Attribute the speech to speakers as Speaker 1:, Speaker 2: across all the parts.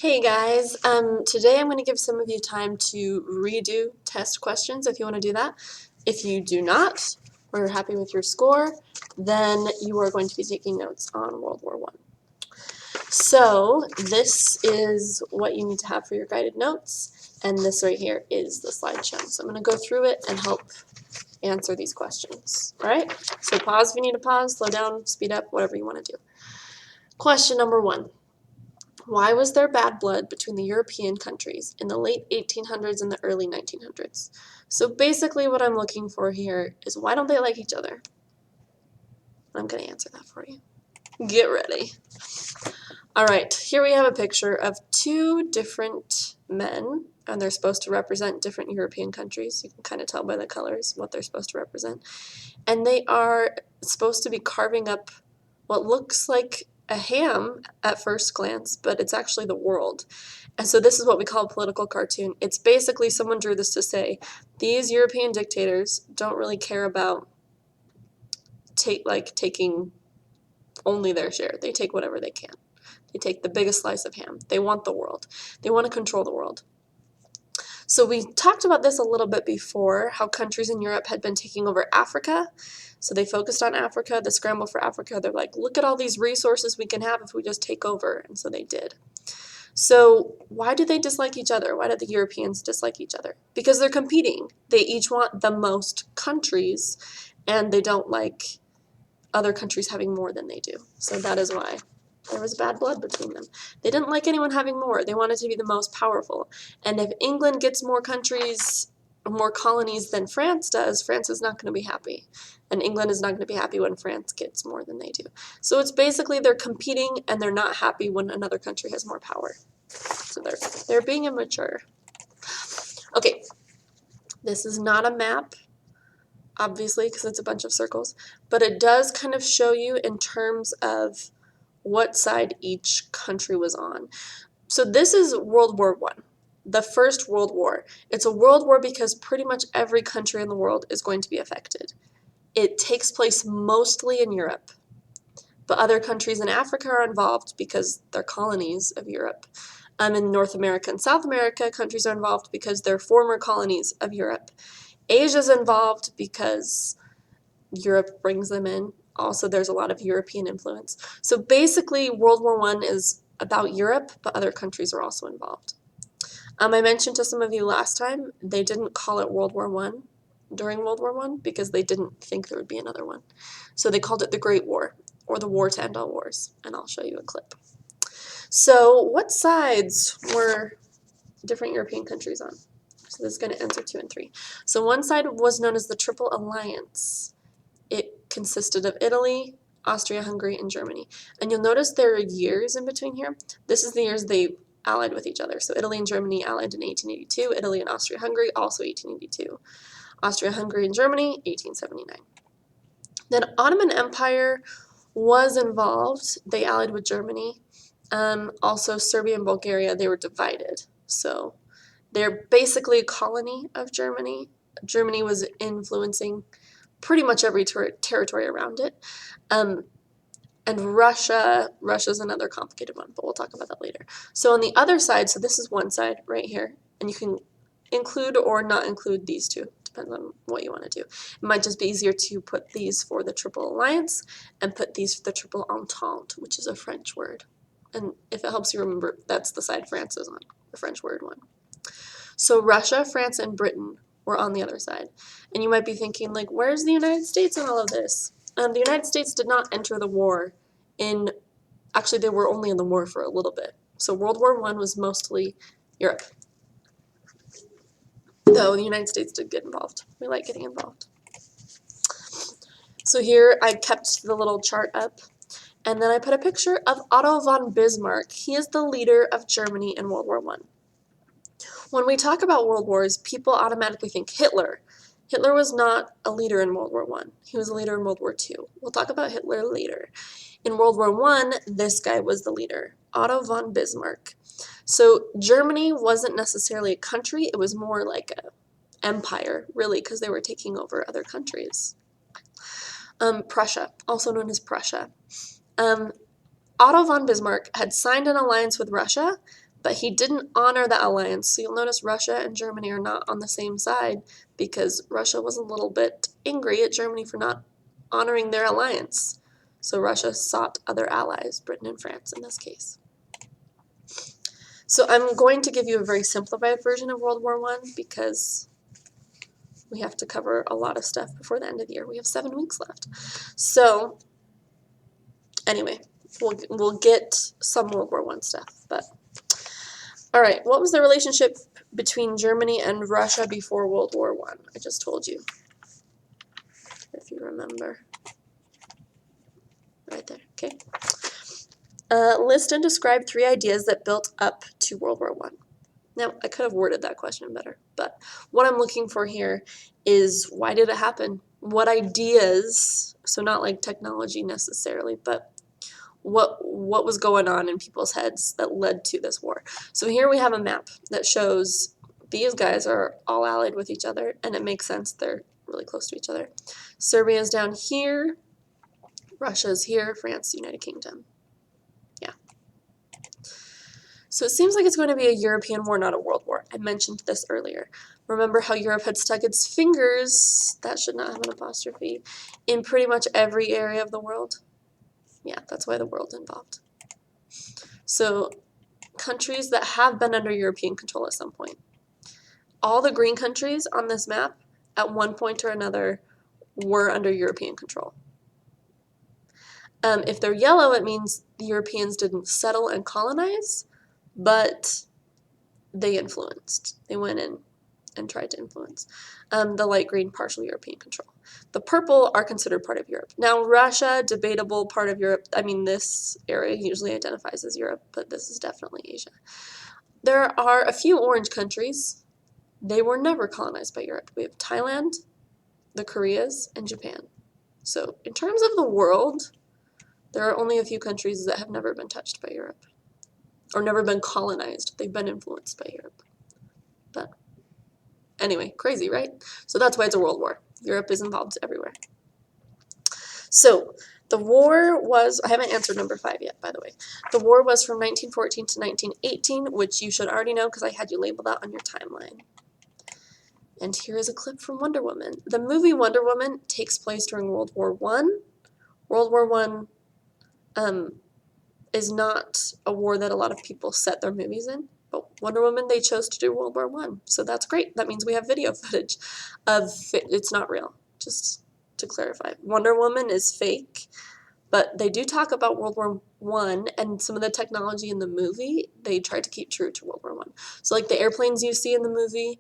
Speaker 1: Hey guys, today I'm going to give some of you time to redo test questions if you want to do that. If you do not, or you're happy with your score, then you are going to be taking notes on World War I. So this is what you need to have for your guided notes, and this right here is the slideshow. So I'm going to go through it and help answer these questions. All right? So pause if you need to pause, slow down, speed up, whatever you want to do. Question number 1. Why was there bad blood between the European countries in the late 1800s and the early 1900s? So basically what I'm looking for here is why don't they like each other? I'm going to answer that for you. Get ready. All right, here we have a picture of two different men, and they're supposed to represent different European countries. You can kind of tell by the colors what they're supposed to represent. And they are supposed to be carving up what looks like a ham at first glance, but it's actually the world. And so this is what we call a political cartoon. It's basically someone drew this to say these European dictators don't really care about taking only their share. They take whatever they can. They take the biggest slice of ham. They want the world. They want to control the world. So we talked about this a little bit before, how countries in Europe had been taking over Africa. So they focused on Africa, the scramble for Africa. They're like, look at all these resources we can have if we just take over. And so they did. So why do they dislike each other? Why do the Europeans dislike each other? Because they're competing. They each want the most countries, and they don't like other countries having more than they do. So that is why there was bad blood between them. They didn't like anyone having more. They wanted to be the most powerful. And if England gets more countries, more colonies than France does, France is not going to be happy. And England is not going to be happy when France gets more than they do. So it's basically they're competing and they're not happy when another country has more power. So they're being immature. Okay, this is not a map, obviously, because it's a bunch of circles, but it does kind of show you in terms of what side each country was on. So this is World War I, the First World War. It's a world war because pretty much every country in the world is going to be affected. It takes place mostly in Europe, but other countries in Africa are involved because they're colonies of Europe. In North America and South America, countries are involved because they're former colonies of Europe. Asia's involved because Europe brings them in. Also, there's a lot of European influence. So basically, World War I is about Europe, but other countries are also involved. I mentioned to some of you last time, they didn't call it World War I during World War I because they didn't think there would be another one. So they called it the Great War, or the War to End All Wars, and I'll show you a clip. So what sides were different European countries on? So this is going to answer 2 and 3. So one side was known as the Triple Alliance. It consisted of Italy, Austria, Hungary, and Germany. And you'll notice there are years in between here. This is the years they allied with each other. So Italy and Germany allied in 1882. Italy and Austria-Hungary also 1882. Austria-Hungary and Germany, 1879. Then Ottoman Empire was involved. They allied with Germany. Also, Serbia and Bulgaria, they were divided. So they're basically a colony of Germany. Germany was influencing pretty much every territory around it. And Russia's another complicated one, but we'll talk about that later. So on the other side, so this is one side right here, and you can include or not include these two, depends on what you want to do. It might just be easier to put these for the Triple Alliance and put these for the Triple Entente, which is a French word. And if it helps you remember, that's the side France is on, the French word one. So Russia, France, and Britain were on the other side. And you might be thinking, like, where's the United States in all of this? The United States did not enter the war actually they were only in the war for a little bit. So World War I was mostly Europe. Though the United States did get involved. We like getting involved. So here I kept the little chart up. And then I put a picture of Otto von Bismarck. He is the leader of Germany in World War I. When we talk about world wars, people automatically think Hitler. Hitler was not a leader in World War I. He was a leader in World War II. We'll talk about Hitler later. In World War I, this guy was the leader, Otto von Bismarck. So Germany wasn't necessarily a country. It was more like an empire, really, because they were taking over other countries. Prussia, also known as Prussia. Otto von Bismarck had signed an alliance with Russia, But he didn't honor the alliance. So you'll notice Russia and Germany are not on the same side because Russia was a little bit angry at Germany for not honoring their alliance. So Russia sought other allies, Britain and France in this case. So I'm going to give you a very simplified version of World War I because we have to cover a lot of stuff before the end of the year. We have 7 weeks left. So anyway, we'll get some World War I stuff. But all right, what was the relationship between Germany and Russia before World War I? I just told you, if you remember. Right there, okay. List and describe 3 ideas that built up to World War I. Now, I could have worded that question better, but what I'm looking for here is why did it happen? What ideas, so not like technology necessarily, but what was going on in people's heads that led to this war. So here we have a map that shows these guys are all allied with each other, and it makes sense, they're really close to each other. Serbia's down here, Russia's here, France, United Kingdom. Yeah. So it seems like it's going to be a European war, not a world war. I mentioned this earlier. Remember how Europe had stuck its fingers, that should not have an apostrophe, in pretty much every area of the world? Yeah, that's why the world's involved. So countries that have been under European control at some point. All the green countries on this map, at one point or another, were under European control. If they're yellow, it means the Europeans didn't settle and colonize, but they influenced. They went in and tried to influence. The light green, partial European control. The purple are considered part of Europe. Now, Russia, debatable part of Europe. I mean, this area usually identifies as Europe, but this is definitely Asia. There are a few orange countries. They were never colonized by Europe. We have Thailand, the Koreas, and Japan. So in terms of the world, there are only a few countries that have never been touched by Europe or never been colonized. They've been influenced by Europe. But anyway, crazy, right? So that's why it's a world war. Europe is involved everywhere. So the war was, I haven't answered number 5 yet, by the way. The war was from 1914 to 1918, which you should already know because I had you label that on your timeline. And here is a clip from Wonder Woman. The movie Wonder Woman takes place during World War I. World War I is not a war that a lot of people set their movies in. But Wonder Woman, they chose to do World War I. So that's great. That means we have video footage of it. It's not real, just to clarify. Wonder Woman is fake, but they do talk about World War I and some of the technology in the movie, they tried to keep true to World War I. So like the airplanes you see in the movie,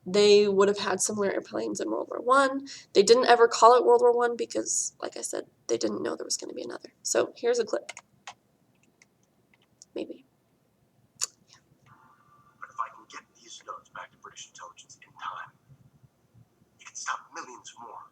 Speaker 1: they would have had similar airplanes in World War I. They didn't ever call it World War I because, like I said, they didn't know there was going to be another. So here's a clip. Maybe.
Speaker 2: But if I can get these notes back to British intelligence in time, it can stop millions more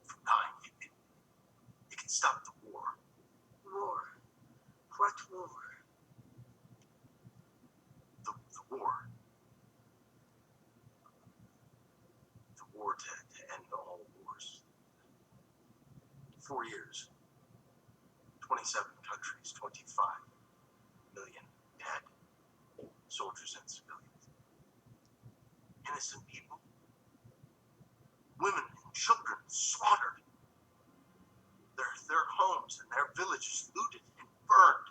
Speaker 2: from dying. It can stop the war.
Speaker 3: War? What war?
Speaker 2: The war. The war to end all wars. 4 years. 27 countries, 25 million dead. Soldiers and civilians. Innocent people. Women and children slaughtered. Their homes and their villages looted and burned.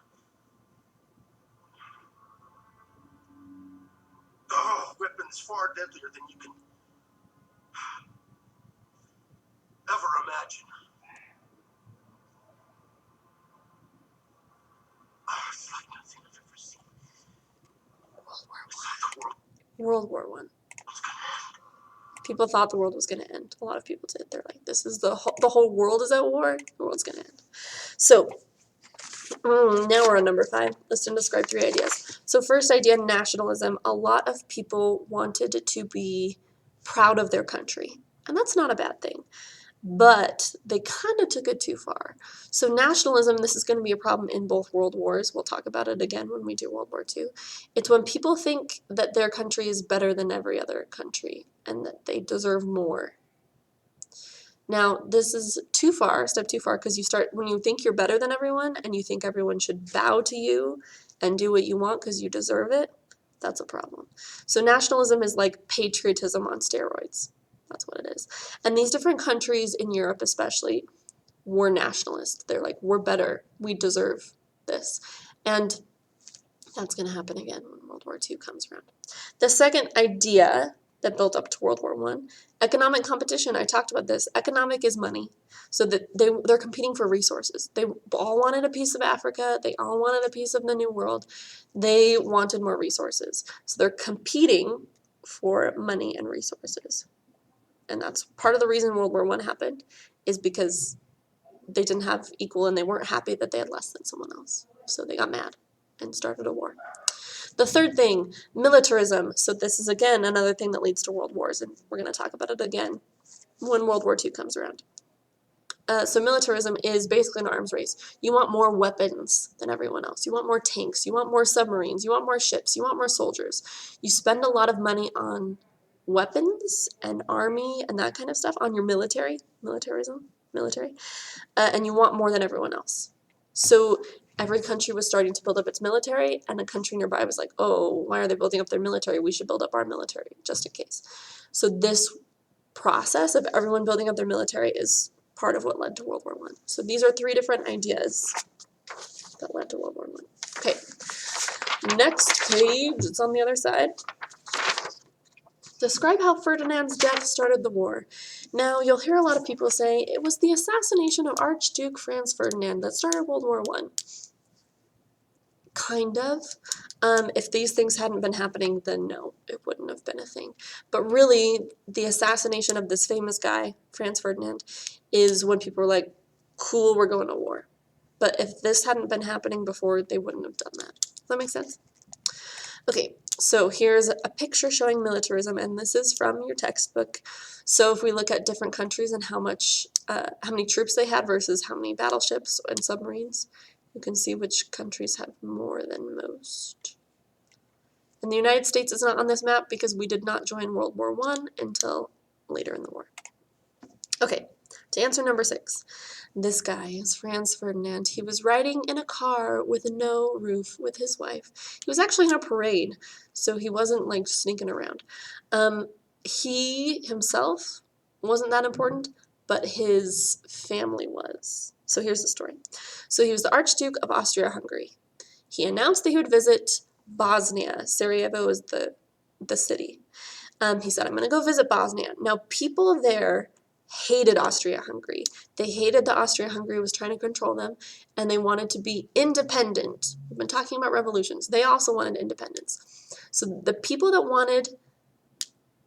Speaker 2: Oh, weapons far deadlier than you can ever imagine. It's like nothing I've ever seen.
Speaker 1: World War I. People thought the world was going to end. A lot of people did. They're like, this is the whole world is at war. The world's going to end. So now we're on number 5. List and describe 3 ideas. So first idea, nationalism. A lot of people wanted to be proud of their country. And that's not a bad thing. But they kind of took it too far. So nationalism, this is going to be a problem in both world wars. We'll talk about it again when we do World War II. It's when people think that their country is better than every other country and that they deserve more. Now, this is too far, a step too far, because when you think you're better than everyone and you think everyone should bow to you and do what you want because you deserve it, That's a problem. So nationalism is like patriotism on steroids. That's what it is. And these different countries in Europe especially were nationalist. They're like, we're better. We deserve this. And that's going to happen again when World War II comes around. The second idea that built up to World War I, economic competition. I talked about this. Economic is money. So that they're competing for resources. They all wanted a piece of Africa. They all wanted a piece of the New World. They wanted more resources. So they're competing for money and resources. And that's part of the reason World War I happened, is because they didn't have equal and they weren't happy that they had less than someone else. So they got mad and started a war. The third thing, militarism. So this is, again, another thing that leads to world wars, and we're going to talk about it again when World War II comes around. So militarism is basically an arms race. You want more weapons than everyone else. You want more tanks. You want more submarines. You want more ships. You want more soldiers. You spend a lot of money on weapons and army and that kind of stuff, on your military, and you want more than everyone else. So every country was starting to build up its military, and a country nearby was like, oh, why are they building up their military? We should build up our military, just in case. So this process of everyone building up their military is part of what led to World War I. So these are three different ideas that led to World War I. Okay, next page, it's on the other side. Describe how Ferdinand's death started the war. Now, you'll hear a lot of people say it was the assassination of Archduke Franz Ferdinand that started World War I. Kind of. If these things hadn't been happening, then no, it wouldn't have been a thing. But really, the assassination of this famous guy, Franz Ferdinand, is when people were like, cool, we're going to war. But if this hadn't been happening before, they wouldn't have done that. Does that make sense? Okay, so here's a picture showing militarism, and this is from your textbook. So if we look at different countries and how many troops they had versus how many battleships and submarines, you can see which countries have more than most. And the United States is not on this map because we did not join World War I until later in the war. Okay, to answer number 6. This guy is Franz Ferdinand. He was riding in a car with no roof with his wife. He was actually in a parade, so he wasn't like sneaking around. He himself wasn't that important, but his family was. So here's the story. So he was the Archduke of Austria-Hungary. He announced that he would visit Bosnia. Sarajevo is the city. He said, I'm going to go visit Bosnia. Now, people there hated Austria-Hungary. They hated that Austria-Hungary was trying to control them, and they wanted to be independent. We've been talking about revolutions. They also wanted independence. So the people that wanted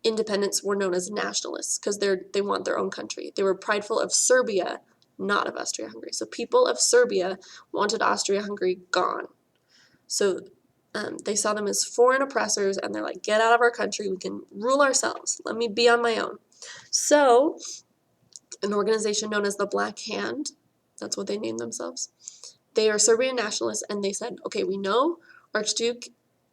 Speaker 1: independence were known as nationalists because they want their own country. They were prideful of Serbia, not of Austria-Hungary. So people of Serbia wanted Austria-Hungary gone. So they saw them as foreign oppressors, and they're like, get out of our country. We can rule ourselves. Let me be on my own. So an organization known as the Black Hand, that's what they named themselves, they are Serbian nationalists, and they said, okay, we know Archduke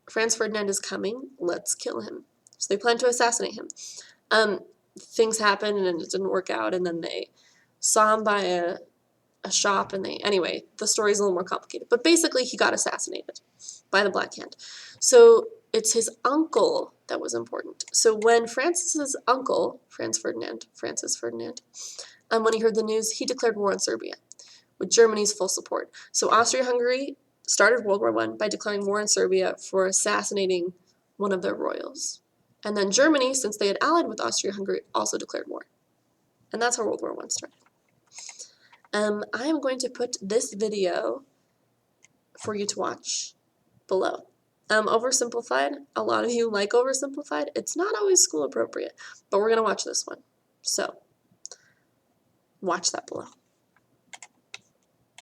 Speaker 1: Franz Ferdinand is coming. Let's kill him. So they planned to assassinate him. Things happened, and it didn't work out, and then they saw him by a shop, and anyway, the story's a little more complicated. But basically, he got assassinated by the Black Hand. So it's his uncle that was important. So when Francis's uncle, Francis Ferdinand, when he heard the news, he declared war on Serbia with Germany's full support. So Austria-Hungary started World War I by declaring war on Serbia for assassinating one of their royals. And then Germany, since they had allied with Austria-Hungary, also declared war. And that's how World War I started. I am going to put this video for you to watch below. Oversimplified. A lot of you like oversimplified. It's not always school appropriate, but we're going to watch this one. So, watch that below.